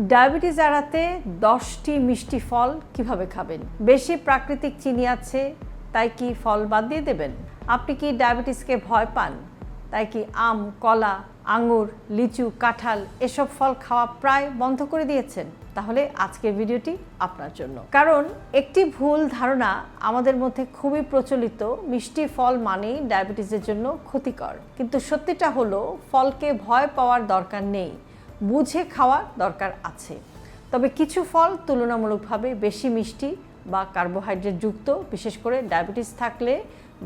Diabetes এড়াতে 10টি মিষ্টি ফল কিভাবে খাবেন? বেশি প্রাকৃতিক চিনি আছে তাই কি ফল বাদ দিয়ে দেবেন? আপনি কি ডায়াবেটিসকে ভয় পান? তাই কি আম, কলা, আঙুর, লিচু, কাঁঠাল এসব ফল খাওয়া প্রায় বন্ধ করে দিয়েছেন? তাহলে আজকের ভিডিওটি আপনার জন্য। কারণ একটি ভুল ধারণা আমাদের মধ্যে খুবই প্রচলিত, মিষ্টি ফল মানেই ডায়াবেটিসের জন্য ক্ষতিকর। কিন্তু সত্যিটা হলো ফলকে ভয় পাওয়ার দরকার নেই, বুঝে খাওয়ার দরকার আছে। তবে কিছু ফল তুলনামূলকভাবে বেশি মিষ্টি বা কার্বোহাইড্রেট যুক্ত, বিশেষ করে ডায়াবেটিস থাকলে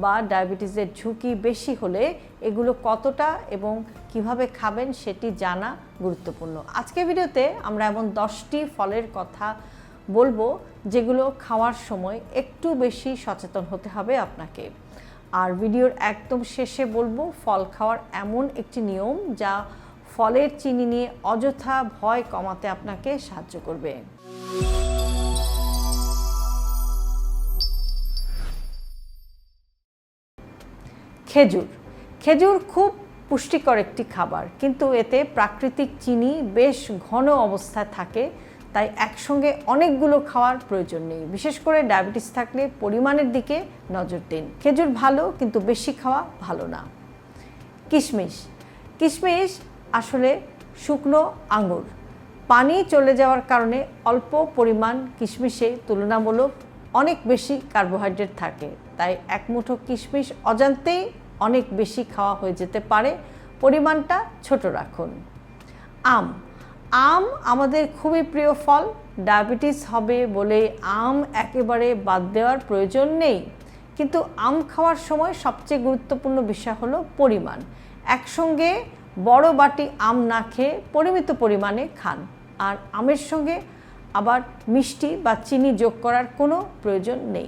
বা ডায়াবেটিসের ঝুঁকি বেশি হলে এগুলো কতটা এবং কিভাবে খাবেন সেটি জানা গুরুত্বপূর্ণ। আজকের ভিডিওতে আমরা এমন 10টি ফলের কথা বলবো যেগুলো খাওয়ার সময় একটু বেশি সচেতন হতে হবে আপনাকে। আর ভিডিওর একদম শেষে বলবো ফল খাওয়ার এমন একটি নিয়ম যা ফলের চিনি নিয়ে অযথা ভয় কমাতে আপনাকে সাহায্য করবে। খেজুর খুব পুষ্টিকর একটি খাবার, কিন্তু এতে প্রাকৃতিক চিনি বেশ ঘন অবস্থায় থাকে, তাই একসঙ্গে অনেকগুলো খাওয়ার প্রয়োজন নেই। বিশেষ করে ডায়াবেটিস থাকলে পরিমাণের দিকে নজর দিন। খেজুর ভালো, কিন্তু বেশি খাওয়া ভালো না। কিশমিশ আসলে শুকনো আঙুর। পানি চলে যাওয়ার কারণে অল্প পরিমাণ কিশমিশে তুলনামূলক অনেক বেশি কার্বোহাইড্রেট থাকে, তাই এক মুঠো কিশমিশ অজান্তেই অনেক বেশি খাওয়া হয়ে যেতে পারে। পরিমাণটা ছোট রাখুন। আম আমাদের খুবই প্রিয় ফল। ডায়াবেটিস হবে বলে আম একেবারে বাদ দেওয়ার প্রয়োজন নেই, কিন্তু আম খাওয়ার সময় সবচেয়ে গুরুত্বপূর্ণ বিষয় হলো পরিমাণ। একসঙ্গে বড় বাটি আম না খেয়ে পরিমিত পরিমাণে খান। আর আমের সঙ্গে আবার মিষ্টি বা চিনি যোগ করার কোনো প্রয়োজন নেই।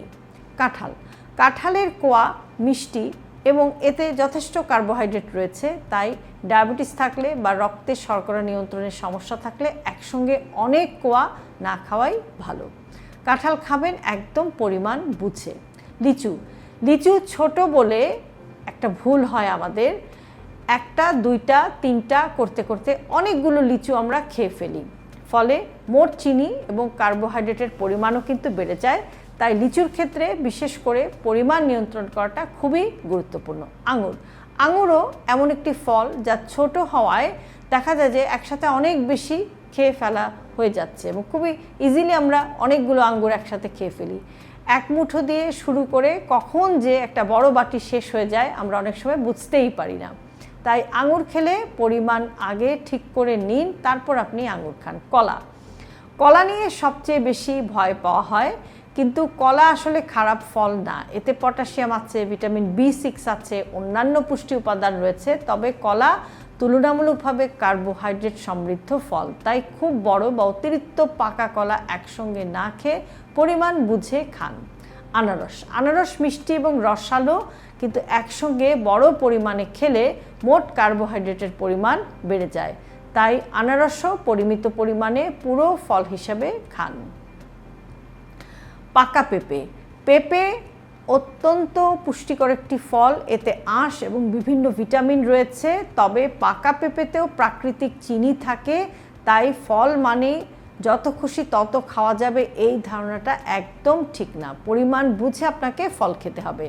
কাঁঠালের কোয়া মিষ্টি এবং এতে যথেষ্ট কার্বোহাইড্রেট রয়েছে, তাই ডায়াবেটিস থাকলে বা রক্তে শর্করা নিয়ন্ত্রণের সমস্যা থাকলে একসঙ্গে অনেক কোয়া না খাওয়াই ভালো। কাঁঠাল খাবেন একদম পরিমাণ বুঝে। লিচু ছোট বলে একটা ভুল হয় আমাদের, একটা দুইটা তিনটা করতে করতে অনেকগুলো লিচু আমরা খেয়ে ফেলি, ফলে মোট চিনি এবং কার্বোহাইড্রেটের পরিমাণও কিন্তু বেড়ে যায়। তাই লিচুর ক্ষেত্রে বিশেষ করে পরিমাণ নিয়ন্ত্রণ করাটা খুবই গুরুত্বপূর্ণ। আঙুরও এমন একটি ফল যা ছোট হওয়ায় দেখা যায় যে একসাথে অনেক বেশি খেয়ে ফেলা হয়ে যাচ্ছে এবং খুবই ইজিলি আমরা অনেকগুলো আঙ্গুর একসাথে খেয়ে ফেলি। এক মুঠো দিয়ে শুরু করে কখন যে একটা বড় বাটি শেষ হয়ে যায় আমরা অনেক সময় বুঝতেই পারি না। তাই আঙুর খেলে পরিমাণ আগে ঠিক করে নিন, তারপর আপনি আঙুর খান। কলা নিয়ে সবচেয়ে বেশি ভয় পাওয়া হয়, কিন্তু কলা আসলে খারাপ ফল না। এতে পটাশিয়াম আছে, ভিটামিন B6 আছে, অন্যান্য পুষ্টি উপাদান রয়েছে। তবে কলা তুলনামূলকভাবে কার্বোহাইড্রেট সমৃদ্ধ ফল, তাই খুব বড় বা অতিরিক্ত পাকা কলা একসঙ্গে না খেয়ে পরিমাণ বুঝে খান। আনারস মিষ্টি এবং রসালো, কিন্তু একসঙ্গে বড় পরিমাণে খেলে মোট কার্বোহাইড্রেটের পরিমাণ বেড়ে যায়, তাই আনারসও পরিমিত পরিমাণে পুরো ফল হিসেবে খান। পাকা পেঁপে অত্যন্ত পুষ্টিকর একটি ফল, এতে আঁশ এবং বিভিন্ন ভিটামিন রয়েছে। তবে পাকা পেঁপেতেও প্রাকৃতিক চিনি থাকে, তাই ফল মানে যত খুশি তত খাওয়া যাবে এই ধারণাটা একদম ঠিক না। পরিমাণ বুঝে আপনাকে ফল খেতে হবে।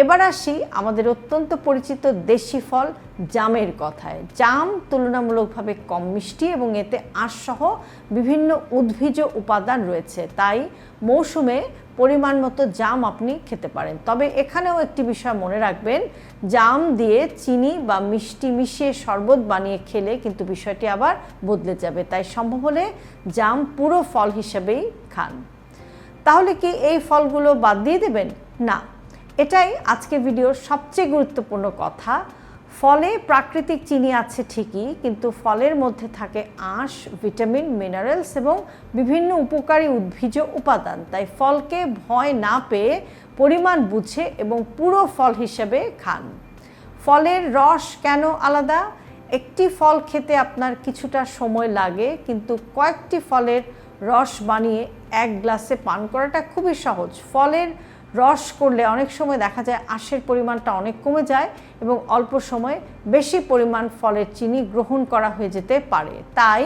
এবার আসি আমাদের অত্যন্ত পরিচিত দেশি ফল জামের কথায়। জাম তুলনামূলকভাবে কম মিষ্টি এবং এতে আঁশসহ বিভিন্ন উদ্ভিজ উপাদান রয়েছে, তাই মৌসুমে পরিমাণ মতো জাম আপনি খেতে পারেন। তবে এখানেও একটি বিষয় মনে রাখবেন, জাম দিয়ে চিনি বা মিষ্টি মিশিয়ে শরবত বানিয়ে খেলে কিন্তু বিষয়টি আবার বদলে যাবে, তাই সম্ভব হলে জাম পুরো ফল হিসেবেই খান। তাহলে কি এই ফলগুলো বাদ দিয়ে দেবেন? না, এটাই আজকে ভিডিওর সবচেয়ে গুরুত্বপূর্ণ কথা। ফলে প্রাকৃতিক চিনি আছে ঠিকই, কিন্তু ফলের মধ্যে থাকে আঁশ, ভিটামিন, মিনারেলস এবং বিভিন্ন উপকারী উদ্ভিজ উপাদান। তাই ফলকে ভয় না পেয়ে পরিমাণ বুঝে এবং পুরো ফল হিসেবে খান। ফলের রস কেন আলাদা? একটি ফল খেতে আপনার কিছুটা সময় লাগে, কিন্তু কয়েকটি ফলের রস বানিয়ে এক গ্লাসে পান করাটা খুবই সহজ। ফলের রস করলে অনেক সময় দেখা যায় আঁশের পরিমাণটা অনেক কমে যায় এবং অল্প সময়ে বেশি পরিমাণ ফলের চিনি গ্রহণ করা হয়ে যেতে পারে। তাই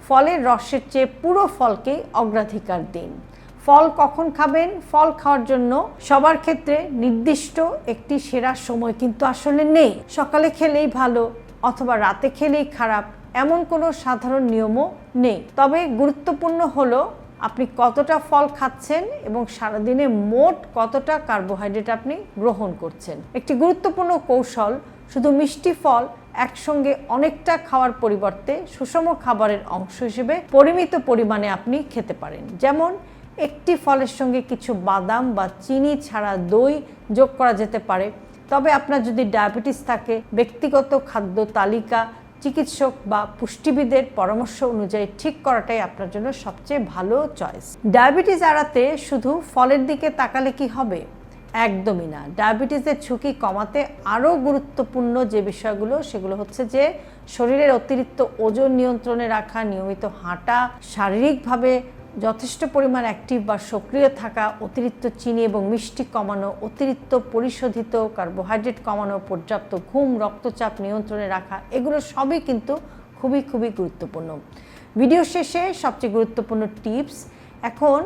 ফলের রসের চেয়ে পুরো ফলকেই অগ্রাধিকার দিন। ফল কখন খাবেন? ফল খাওয়ার জন্য সবার ক্ষেত্রে নির্দিষ্ট একটি সেরা সময় কিন্তু আসলে নেই। সকালে খেলেই ভালো অথবা রাতে খেলেই খারাপ, এমন কোনো সাধারণ নিয়মও নেই। তবে গুরুত্বপূর্ণ হলো আপনি কতটা ফল খাচ্ছেন এবং সারাদিনে মোট কতটা কার্বোহাইড্রেট আপনি গ্রহণ করছেন। একটি গুরুত্বপূর্ণ কৌশল, শুধু মিষ্টি ফল একসঙ্গে অনেকটা খাওয়ার পরিবর্তে সুষম খাবারের অংশ হিসেবে পরিমিত পরিমাণে আপনি খেতে পারেন। যেমন একটি ফলের সঙ্গে কিছু বাদাম বা চিনি ছাড়া দই যোগ করা যেতে পারে। তবে আপনার যদি ডায়াবেটিস থাকে, ব্যক্তিগত খাদ্য তালিকা চিকিৎসক বা পুষ্টিবিদের পরামর্শ অনুযায়ী ঠিক করাটাই আপনার জন্য সবচেয়ে ভালো চয়েস। ডায়াবেটিস এড়াতে শুধু ফলের দিকে তাকালে কি হবে? একদমই না। ডায়াবেটিসের ঝুঁকি কমাতে আরও গুরুত্বপূর্ণ যে বিষয়গুলো, সেগুলো হচ্ছে যে শরীরের অতিরিক্ত ওজন নিয়ন্ত্রণে রাখা, নিয়মিত হাঁটা, শারীরিকভাবে যথেষ্ট পরিমাণ অ্যাক্টিভ বা সক্রিয় থাকা, অতিরিক্ত চিনি এবং মিষ্টি কমানো, অতিরিক্ত পরিশোধিত কার্বোহাইড্রেট কমানো, পর্যাপ্ত ঘুম, রক্তচাপ নিয়ন্ত্রণে রাখা, এগুলো সবই কিন্তু খুবই গুরুত্বপূর্ণ। ভিডিও শেষে সবচেয়ে গুরুত্বপূর্ণ টিপস, এখন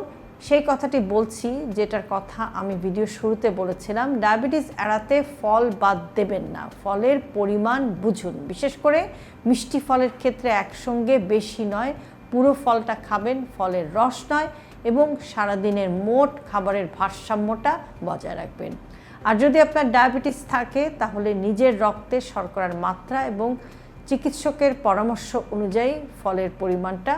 সেই কথাটি বলছি যেটার কথা আমি ভিডিও শুরুতে বলেছিলাম। ডায়াবেটিস এড়াতে ফল বাদ দেবেন না, ফলের পরিমাণ বুঝুন। বিশেষ করে মিষ্টি ফলের ক্ষেত্রে একসঙ্গে বেশি নয়, পুরো ফলটা খাবেন, ফলের রস নয়, এবং সারাদিনের মোট খাবারের ভারসাম্যটা বজায় রাখবেন। আর যদি আপনার ডায়াবেটিস থাকে তাহলে নিজের রক্তে শর্করার মাত্রা এবং চিকিৎসকের পরামর্শ অনুযায়ী ফলের পরিমাণটা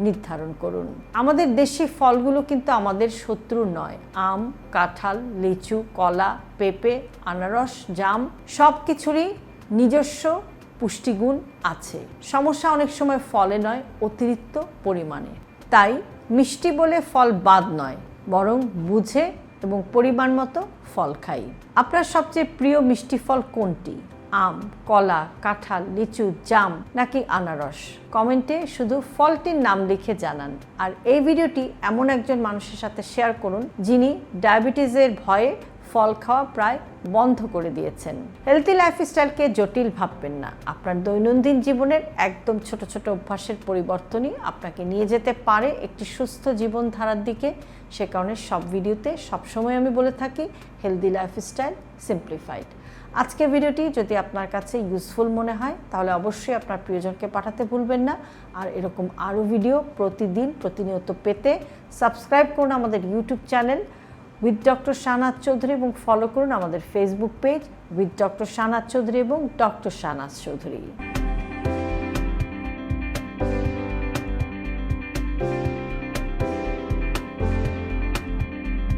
নির্ধারণ করুন। আমাদের দেশি ফলগুলো কিন্তু আমাদের শত্রু নয়। আম, কাঁঠাল, লিচু, কলা, পেঁপে, আনারস, জাম সব কিছুরই নিজস্ব পুষ্টিগুণ আছে। সমস্যা অনেক সময় ফলে নয়, অতিরিক্ত পরিমাণে। তাই মিষ্টি বলে ফল বাদ নয়, বরং বুঝে এবং পরিমাণ মতো ফল খাই। আপনার সবচেয়ে প্রিয় মিষ্টি ফল কোনটি? আম, কলা, কাঁঠাল, লিচু, জাম নাকি আনারস? কমেন্টে শুধু ফলটির নাম লিখে জানান। আর এই ভিডিওটি এমন একজন মানুষের সাথে শেয়ার করুন যিনি ডায়াবেটিসের ভয়ে ফল খাওয়া প্রায় বন্ধ করে দিয়েছেন। হেলথি লাইফস্টাইলকে জটিল ভাববেন না। আপনার দৈনন্দিন জীবনের একদম ছোট অভ্যাসের পরিবর্তনই আপনাকে নিয়ে যেতে পারে একটি সুস্থ জীবনধারার দিকে। সে কারণে সব ভিডিওতে সবসময় আমি বলে থাকি হেলথি লাইফস্টাইল সিম্পলিফাইড। আজকের ভিডিওটি যদি আপনার কাছে ইউজফুল মনে হয় তাহলে অবশ্যই আপনার প্রিয়জনকে পাঠাতে ভুলবেন না। আর এরকম আরও ভিডিও প্রতিনিয়ত পেতে সাবস্ক্রাইব করুন আমাদের YouTube channel with doctor Shahnaz Chowdhury এবং ফলো করুন আমাদের Facebook page with doctor Shahnaz Chowdhury এবং ডক্টর শাহনাজ চৌধুরী।